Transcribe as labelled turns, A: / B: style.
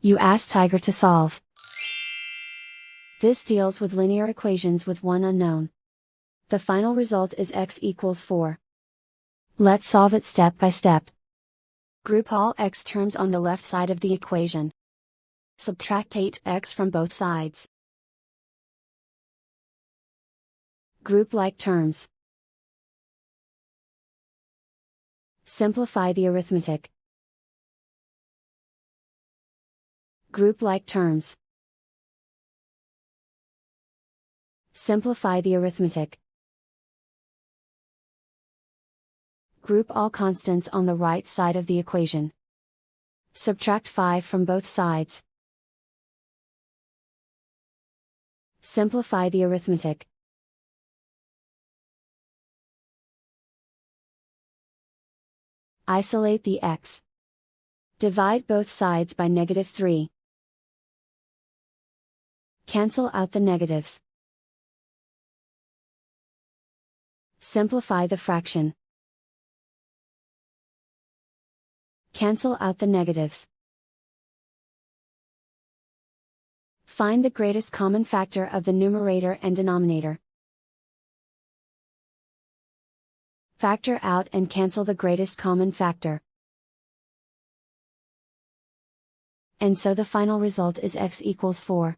A: You ask Tiger to solve. This deals with linear equations with one unknown. The final result is x equals 4. Let's solve it step by step. Group all x terms on the left side of the equation. Subtract 8x from both sides. Group like terms. Simplify the arithmetic. Group like terms. Simplify the arithmetic. Group all constants on the right side of the equation. Subtract 5 from both sides. Simplify the arithmetic. Isolate the x. Divide both sides by -3. Cancel out the negatives. Simplify the fraction. Cancel out the negatives. Find the greatest common factor of the numerator and denominator. Factor out and cancel the greatest common factor. And so the final result is x equals 4.